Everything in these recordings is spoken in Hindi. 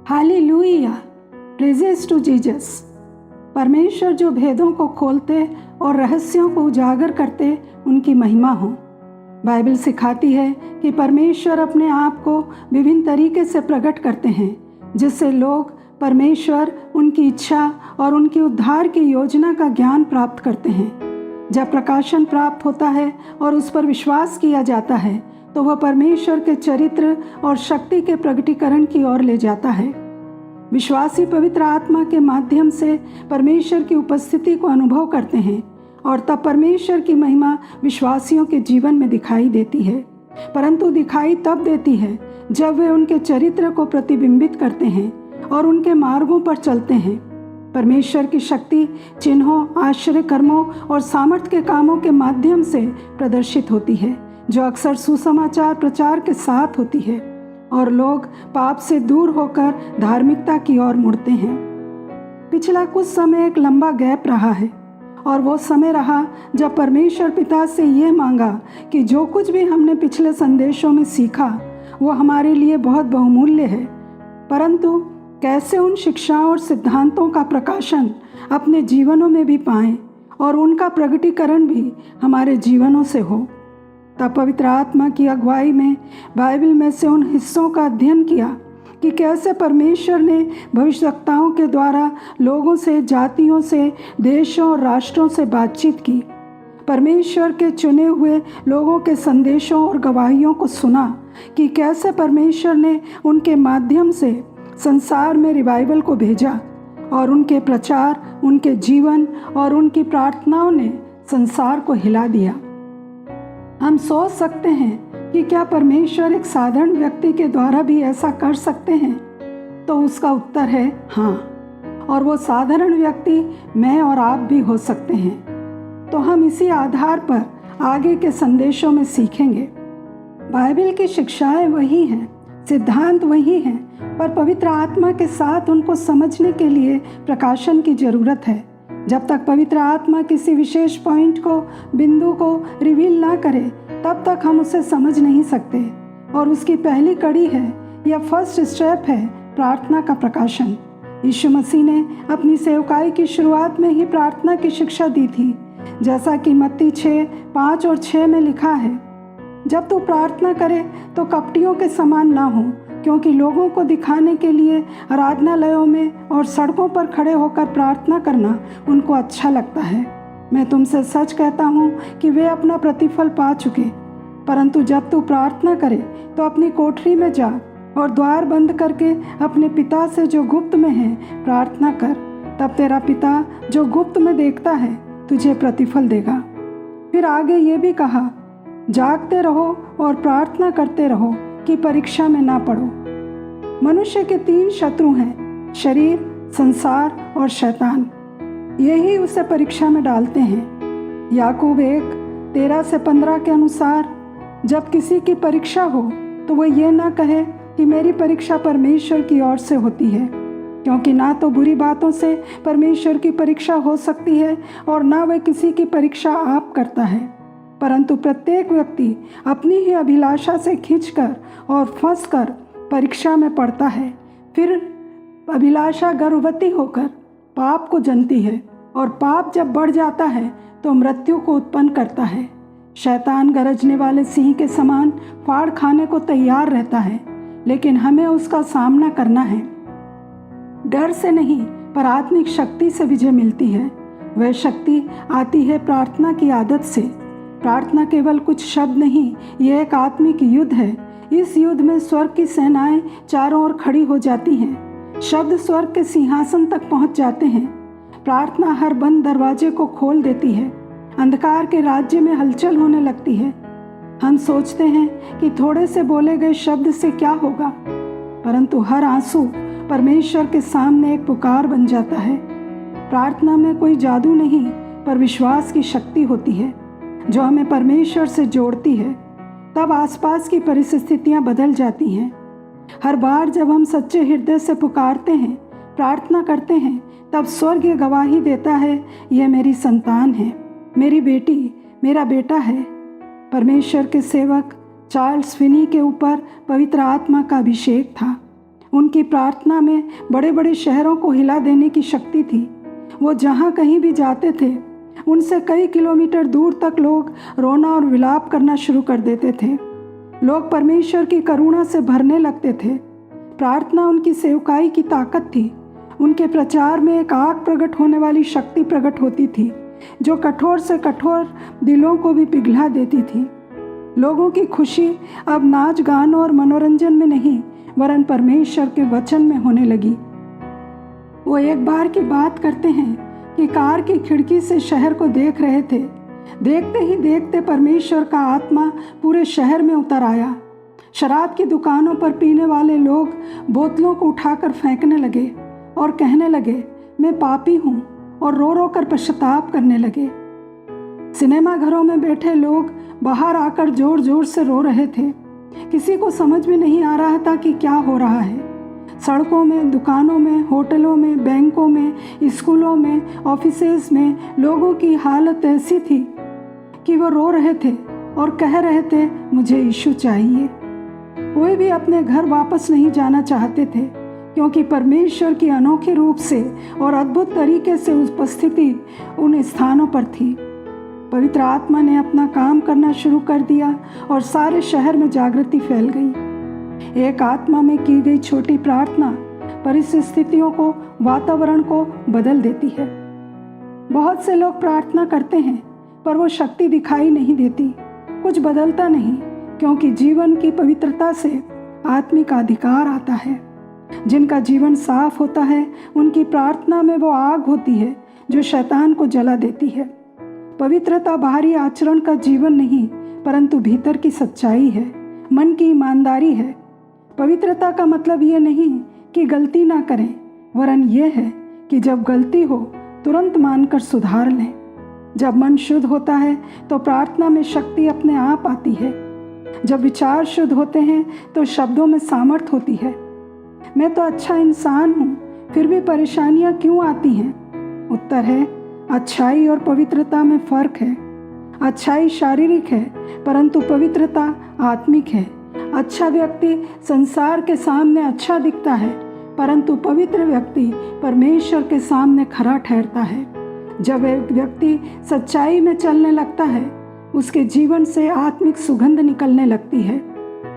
Hallelujah, praises to Jesus. परमेश्वर जो भेदों को खोलते और रहस्यों को उजागर करते, उनकी महिमा हो। बाइबल सिखाती है कि परमेश्वर अपने आप को विभिन्न तरीके से प्रकट करते हैं, जिससे लोग परमेश्वर, उनकी इच्छा और उनकी उद्धार की योजना का ज्ञान प्राप्त करते हैं। जब प्रकाशन प्राप्त होता है और उस पर विश्वास किया जाता है, तो वह परमेश्वर के चरित्र और शक्ति के प्रकटीकरण की ओर ले जाता है। विश्वासी पवित्र आत्मा के माध्यम से परमेश्वर की उपस्थिति को अनुभव करते हैं और तब परमेश्वर की महिमा विश्वासियों के जीवन में दिखाई देती है। परंतु दिखाई तब देती है जब वे उनके चरित्र को प्रतिबिंबित करते हैं और उनके मार्गों पर चलते हैं। परमेश्वर की शक्ति चिन्हों, आश्चर्य कर्मों और सामर्थ्य के कामों के माध्यम से प्रदर्शित होती है, जो अक्सर सुसमाचार प्रचार के साथ होती है, और लोग पाप से दूर होकर धार्मिकता की ओर मुड़ते हैं। पिछला कुछ समय एक लंबा गैप रहा है, और वो समय रहा जब परमेश्वर पिता से ये मांगा कि जो कुछ भी हमने पिछले संदेशों में सीखा वो हमारे लिए बहुत बहुमूल्य है, परंतु कैसे उन शिक्षाओं और सिद्धांतों का प्रकाशन अपने जीवनों में भी पाएं और उनका प्रकटीकरण भी हमारे जीवनों से हो। तब पवित्र आत्मा की अगुवाई में बाइबल में से उन हिस्सों का अध्ययन किया कि कैसे परमेश्वर ने भविष्यवक्ताओं के द्वारा लोगों से, जातियों से, देशों और राष्ट्रों से बातचीत की। परमेश्वर के चुने हुए लोगों के संदेशों और गवाहियों को सुना कि कैसे परमेश्वर ने उनके माध्यम से संसार में रिवाइवल को भेजा, और उनके प्रचार, उनके जीवन और उनकी प्रार्थनाओं ने संसार को हिला दिया। हम सोच सकते हैं कि क्या परमेश्वर एक साधारण व्यक्ति के द्वारा भी ऐसा कर सकते हैं? तो उसका उत्तर है हाँ, और वो साधारण व्यक्ति मैं और आप भी हो सकते हैं। तो हम इसी आधार पर आगे के संदेशों में सीखेंगे। बाइबल की शिक्षाएं वही हैं, सिद्धांत वही हैं, पर पवित्र आत्मा के साथ उनको समझने के लिए प्रकाशन की ज़रूरत है। जब तक पवित्र आत्मा किसी विशेष पॉइंट को, बिंदु को रिवील ना करे, तब तक हम उसे समझ नहीं सकते। और उसकी पहली कड़ी है या फर्स्ट स्टेप है प्रार्थना का प्रकाशन। यीशु मसीह ने अपनी सेवकाई की शुरुआत में ही प्रार्थना की शिक्षा दी थी, जैसा कि मत्ती 6:5 और 6 में लिखा है, जब तू प्रार्थना करे तो कपटियों के समान ना हो, क्योंकि लोगों को दिखाने के लिए आराधनालयों में और सड़कों पर खड़े होकर प्रार्थना करना उनको अच्छा लगता है। मैं तुमसे सच कहता हूँ कि वे अपना प्रतिफल पा चुके। परंतु जब तू प्रार्थना करे तो अपनी कोठरी में जा और द्वार बंद करके अपने पिता से जो गुप्त में है प्रार्थना कर, तब तेरा पिता जो गुप्त में देखता है तुझे प्रतिफल देगा। फिर आगे ये भी कहा, जागते रहो और प्रार्थना करते रहो कि परीक्षा में ना पड़ो। मनुष्य के 3 शत्रु हैं, शरीर, संसार और शैतान। यही उसे परीक्षा में डालते हैं। याकूब 1:13-15 के अनुसार, जब किसी की परीक्षा हो तो वह ये ना कहे कि मेरी परीक्षा परमेश्वर की ओर से होती है, क्योंकि ना तो बुरी बातों से परमेश्वर की परीक्षा हो सकती है और ना वह किसी की परीक्षा आप करता है, परंतु प्रत्येक व्यक्ति अपनी ही अभिलाषा से खींचकर और फंसकर परीक्षा में पड़ता है। फिर अभिलाषा गर्भवती होकर पाप को जनती है, और पाप जब बढ़ जाता है तो मृत्यु को उत्पन्न करता है। शैतान गरजने वाले सिंह के समान फाड़ खाने को तैयार रहता है, लेकिन हमें उसका सामना करना है। डर से नहीं, पर आत्मिक शक्ति से विजय मिलती है। वह शक्ति आती है प्रार्थना की आदत से। प्रार्थना केवल कुछ शब्द नहीं, यह एक आत्मिक युद्ध है। इस युद्ध में स्वर्ग की सेनाएं चारों ओर खड़ी हो जाती हैं। शब्द स्वर्ग के सिंहासन तक पहुंच जाते हैं। प्रार्थना हर बंद दरवाजे को खोल देती है। अंधकार के राज्य में हलचल होने लगती है। हम सोचते हैं कि थोड़े से बोले गए शब्द से क्या होगा, परंतु हर आंसू परमेश्वर के सामने एक पुकार बन जाता है। प्रार्थना में कोई जादू नहीं, पर विश्वास की शक्ति होती है जो हमें परमेश्वर से जोड़ती है। तब आसपास की परिस्थितियां बदल जाती हैं। हर बार जब हम सच्चे हृदय से पुकारते हैं, प्रार्थना करते हैं, तब स्वर्ग ये गवाही देता है, यह मेरी संतान है, मेरी बेटी, मेरा बेटा है। परमेश्वर के सेवक चार्ल्स फिनी के ऊपर पवित्र आत्मा का अभिषेक था। उनकी उनकी प्रार्थना में बड़े बड़े शहरों को हिला देने की शक्ति थी। वो जहाँ कहीं भी जाते थे उनसे कई किलोमीटर दूर तक लोग रोना और विलाप करना शुरू कर देते थे। लोग परमेश्वर की करुणा से भरने लगते थे। प्रार्थना उनकी सेवकाई की ताकत थी। उनके प्रचार में एक आग प्रकट होने वाली शक्ति प्रकट होती थी जो कठोर से कठोर दिलों को भी पिघला देती थी। लोगों की खुशी अब नाच गान और मनोरंजन में नहीं वरन परमेश्वर के वचन में होने लगी। वो एक बार की बात करते हैं कि कार की खिड़की से शहर को देख रहे थे। देखते ही देखते परमेश्वर का आत्मा पूरे शहर में उतर आया। शराब की दुकानों पर पीने वाले लोग बोतलों को उठाकर फेंकने लगे और कहने लगे, मैं पापी हूँ, और रो रो कर पश्चाताप करने लगे। सिनेमा घरों में बैठे लोग बाहर आकर जोर जोर से रो रहे थे। किसी को समझ में नहीं आ रहा था कि क्या हो रहा है। सड़कों में, दुकानों में, होटलों में, बैंकों में, स्कूलों में, ऑफिसेज में लोगों की हालत ऐसी थी कि वो रो रहे थे और कह रहे थे, मुझे यीशु चाहिए। कोई भी अपने घर वापस नहीं जाना चाहते थे क्योंकि परमेश्वर की अनोखे रूप से और अद्भुत तरीके से उपस्थिति उन स्थानों पर थी। पवित्र आत्मा ने अपना काम करना शुरू कर दिया और सारे शहर में जागृति फैल गई। एक आत्मा में की गई छोटी प्रार्थना परिस्थितियों को, वातावरण को बदल देती है। बहुत से लोग प्रार्थना करते हैं पर वो शक्ति दिखाई नहीं देती, कुछ बदलता नहीं, क्योंकि जीवन की पवित्रता से आत्मिक अधिकार आता है। जिनका जीवन साफ होता है उनकी प्रार्थना में वो आग होती है जो शैतान को जला देती है। पवित्रता बाहरी आचरण का जीवन नहीं परंतु भीतर की सच्चाई है, मन की ईमानदारी है। पवित्रता का मतलब ये नहीं कि गलती ना करें, वरन यह है कि जब गलती हो तुरंत मानकर सुधार लें। जब मन शुद्ध होता है तो प्रार्थना में शक्ति अपने आप आती है। जब विचार शुद्ध होते हैं तो शब्दों में सामर्थ होती है। मैं तो अच्छा इंसान हूँ, फिर भी परेशानियाँ क्यों आती हैं? उत्तर है, अच्छाई और पवित्रता में फर्क है। अच्छाई शारीरिक है परंतु पवित्रता आत्मिक है। अच्छा व्यक्ति संसार के सामने अच्छा दिखता है परंतु पवित्र व्यक्ति परमेश्वर के सामने खरा ठहरता है। जब एक व्यक्ति सच्चाई में चलने लगता है उसके जीवन से आत्मिक सुगंध निकलने लगती है।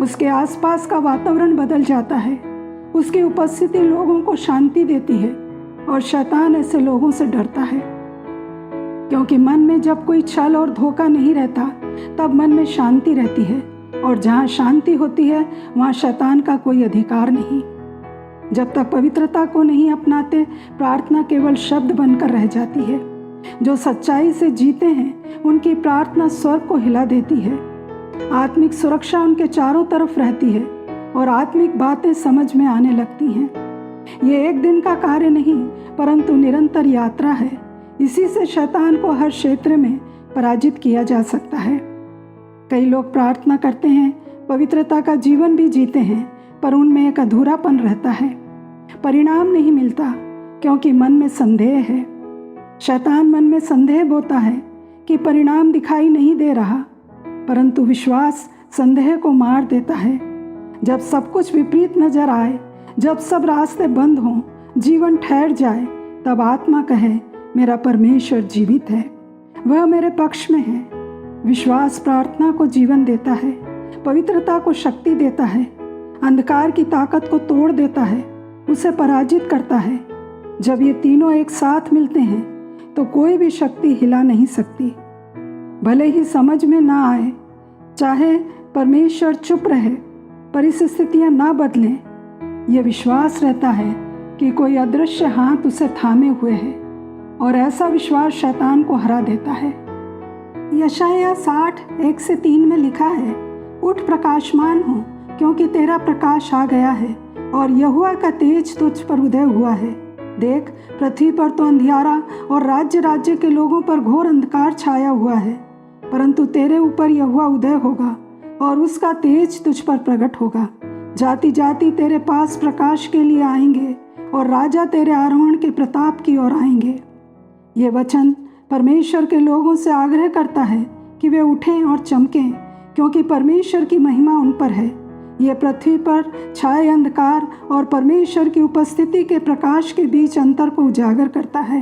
उसके आसपास का वातावरण बदल जाता है। उसकी उपस्थिति लोगों को शांति देती है और शैतान ऐसे लोगों से डरता है, क्योंकि मन में जब कोई छल और धोखा नहीं रहता तब मन में शांति रहती है, और जहाँ शांति होती है वहाँ शैतान का कोई अधिकार नहीं। जब तक पवित्रता को नहीं अपनाते प्रार्थना केवल शब्द बनकर रह जाती है। जो सच्चाई से जीते हैं उनकी प्रार्थना स्वर्ग को हिला देती है। आत्मिक सुरक्षा उनके चारों तरफ रहती है और आत्मिक बातें समझ में आने लगती हैं। ये एक दिन का कार्य नहीं परंतु निरंतर यात्रा है। इसी से शैतान को हर क्षेत्र में पराजित किया जा सकता है। कई लोग प्रार्थना करते हैं, पवित्रता का जीवन भी जीते हैं, पर उनमें एक अधूरापन रहता है। परिणाम नहीं मिलता क्योंकि मन में संदेह है। शैतान मन में संदेह बोता है कि परिणाम दिखाई नहीं दे रहा, परंतु विश्वास संदेह को मार देता है। जब सब कुछ विपरीत नजर आए, जब सब रास्ते बंद हों, जीवन ठहर जाए, तब आत्मा कहे, मेरा परमेश्वर जीवित है, वह मेरे पक्ष में है। विश्वास प्रार्थना को जीवन देता है, पवित्रता को शक्ति देता है, अंधकार की ताकत को तोड़ देता है, उसे पराजित करता है। जब ये तीनों एक साथ मिलते हैं तो कोई भी शक्ति हिला नहीं सकती। भले ही समझ में ना आए, चाहे परमेश्वर चुप रहे, परिस्थितियां ना बदलें, यह विश्वास रहता है कि कोई अदृश्य हाथ उसे थामे हुए है, और ऐसा विश्वास शैतान को हरा देता है। यशायाह 60:1-3 में लिखा है, उठ प्रकाशमान हो, क्योंकि तेरा प्रकाश आ गया है और यहोवा का तेज तुझ पर उदय हुआ है। देख, पृथ्वी पर तो अंधियारा और राज्य राज्य के लोगों पर घोर अंधकार छाया हुआ है, परंतु तेरे ऊपर यहोवा उदय होगा और उसका तेज तुझ पर प्रकट होगा। जाति जाति तेरे पास प्रकाश के लिए आएंगे और राजा तेरे आरोहण के प्रताप की ओर आएंगे। ये वचन परमेश्वर के लोगों से आग्रह करता है कि वे उठें और चमकें, क्योंकि परमेश्वर की महिमा उन पर है। ये पृथ्वी पर छाए अंधकार और परमेश्वर की उपस्थिति के प्रकाश के बीच अंतर को उजागर करता है।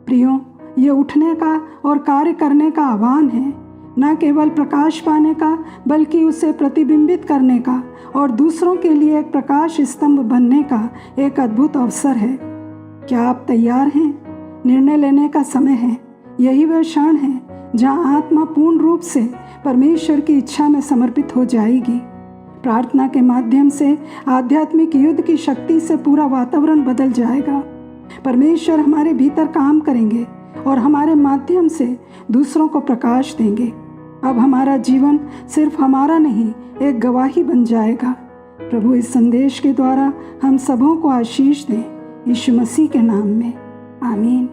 प्रियो, ये उठने का और कार्य करने का आह्वान है, न केवल प्रकाश पाने का बल्कि उसे प्रतिबिंबित करने का और दूसरों के लिए एक प्रकाश स्तंभ बनने का एक अद्भुत अवसर है। क्या आप तैयार हैं? निर्णय लेने का समय है। यही वह क्षण है जहाँ आत्मा पूर्ण रूप से परमेश्वर की इच्छा में समर्पित हो जाएगी। प्रार्थना के माध्यम से आध्यात्मिक युद्ध की शक्ति से पूरा वातावरण बदल जाएगा। परमेश्वर हमारे भीतर काम करेंगे और हमारे माध्यम से दूसरों को प्रकाश देंगे। अब हमारा जीवन सिर्फ हमारा नहीं, एक गवाही बन जाएगा। प्रभु इस संदेश के द्वारा हम सबों को आशीष दें। यीशु मसीह के नाम में, आमीन।